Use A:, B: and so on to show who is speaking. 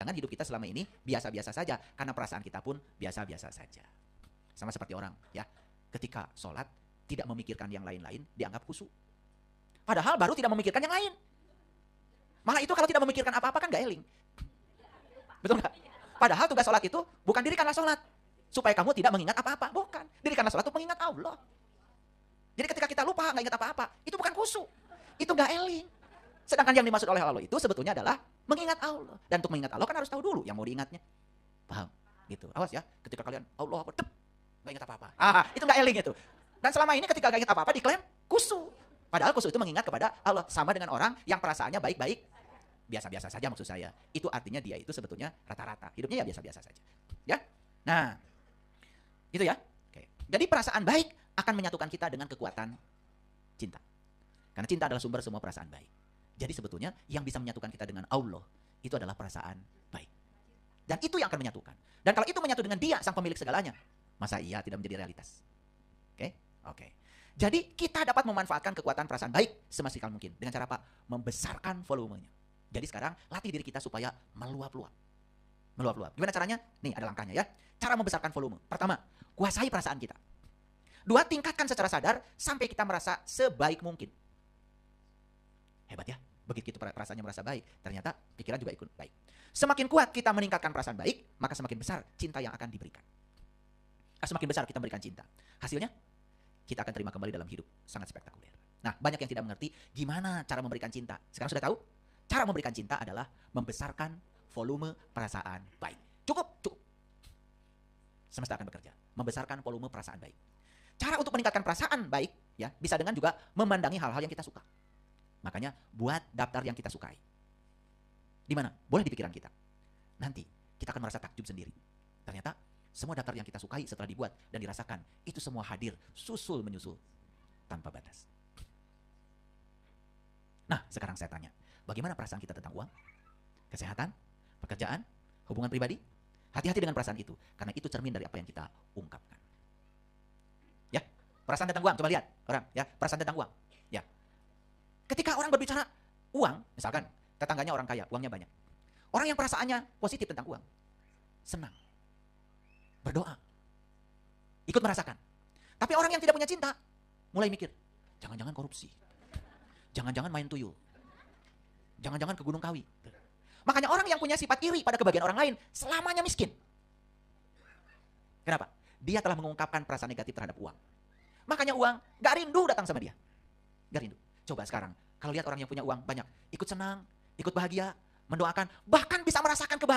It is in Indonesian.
A: Jangan-jangan hidup kita selama ini biasa-biasa saja, karena perasaan kita pun biasa-biasa saja. Sama seperti orang, ya. Ketika sholat, tidak memikirkan yang lain-lain, dianggap khusyuk. Padahal baru tidak memikirkan yang lain. Malah itu kalau tidak memikirkan apa-apa kan gak eling. Betul nggak? Padahal tugas sholat itu bukan dirikanlah sholat supaya kamu tidak mengingat apa-apa. Bukan. Dirikanlah sholat itu mengingat Allah. Jadi ketika kita lupa nggak ingat apa-apa, itu bukan khusyuk. Itu nggak eling. Sedangkan yang dimaksud oleh Allah itu sebetulnya adalah mengingat Allah. Dan untuk mengingat Allah kan harus tahu dulu yang mau diingatnya. Paham? Gitu. Awas ya, ketika kalian Allah nggak ingat apa-apa. Itu nggak eling itu. Dan selama ini ketika nggak ingat apa-apa diklaim khusyuk. Padahal khusyuk itu mengingat kepada Allah. Sama dengan orang yang perasaannya baik-baik, biasa-biasa saja maksud saya. Itu artinya dia itu sebetulnya rata-rata. Hidupnya ya biasa-biasa saja. Ya. Nah, itu ya. Oke. Jadi perasaan baik akan menyatukan kita dengan kekuatan cinta. Karena cinta adalah sumber semua perasaan baik. Jadi sebetulnya yang bisa menyatukan kita dengan Allah itu adalah perasaan baik. Dan itu yang akan menyatukan. Dan kalau itu menyatu dengan Dia, sang pemilik segalanya, masa iya tidak menjadi realitas? Oke? Oke. Jadi kita dapat memanfaatkan kekuatan perasaan baik semaksimal mungkin. Dengan cara apa? Membesarkan volumenya. Jadi sekarang latih diri kita supaya meluap-luap. Meluap-luap. Gimana caranya? Nih ada langkahnya ya. Cara membesarkan volume. Pertama, kuasai perasaan kita. Dua, tingkatkan secara sadar sampai kita merasa sebaik mungkin. Hebat ya. Begitu kita perasaannya merasa baik, ternyata pikiran juga ikut baik. Semakin kuat kita meningkatkan perasaan baik, maka semakin besar cinta yang akan diberikan. Semakin besar kita memberikan cinta. Hasilnya, kita akan terima kembali dalam hidup. Sangat spektakuler. Nah, banyak yang tidak mengerti gimana cara memberikan cinta. Sekarang sudah tahu? Cara memberikan cinta adalah membesarkan volume perasaan baik. Cukup. Semesta akan bekerja. Membesarkan volume perasaan baik. Cara untuk meningkatkan perasaan baik, ya, bisa dengan juga memandangi hal-hal yang kita suka. Makanya buat daftar yang kita sukai. Di mana? Boleh di pikiran kita. Nanti kita akan merasa takjub sendiri. Ternyata semua daftar yang kita sukai setelah dibuat dan dirasakan, itu semua hadir, susul menyusul, tanpa batas. Nah, sekarang saya tanya, bagaimana perasaan kita tentang uang? Kesehatan? Pekerjaan? Hubungan pribadi? Hati-hati dengan perasaan itu, karena itu cermin dari apa yang kita ungkapkan. Ya, perasaan tentang uang, coba lihat orang, ya, perasaan tentang uang. Ya. Ketika orang berbicara uang, misalkan tetangganya orang kaya, uangnya banyak. Orang yang perasaannya positif tentang uang, senang, berdoa, ikut merasakan. Tapi orang yang tidak punya cinta, mulai mikir, jangan-jangan korupsi, jangan-jangan main tuyul, jangan-jangan ke Gunung Kawi. Makanya orang yang punya sifat iri pada kebahagiaan orang lain, selamanya miskin. Kenapa? Dia telah mengungkapkan perasaan negatif terhadap uang. Makanya uang gak rindu datang sama dia. Gak rindu. Coba sekarang, kalau lihat orang yang punya uang banyak, ikut senang, ikut bahagia, mendoakan, bahkan bisa merasakan kebahagiaan.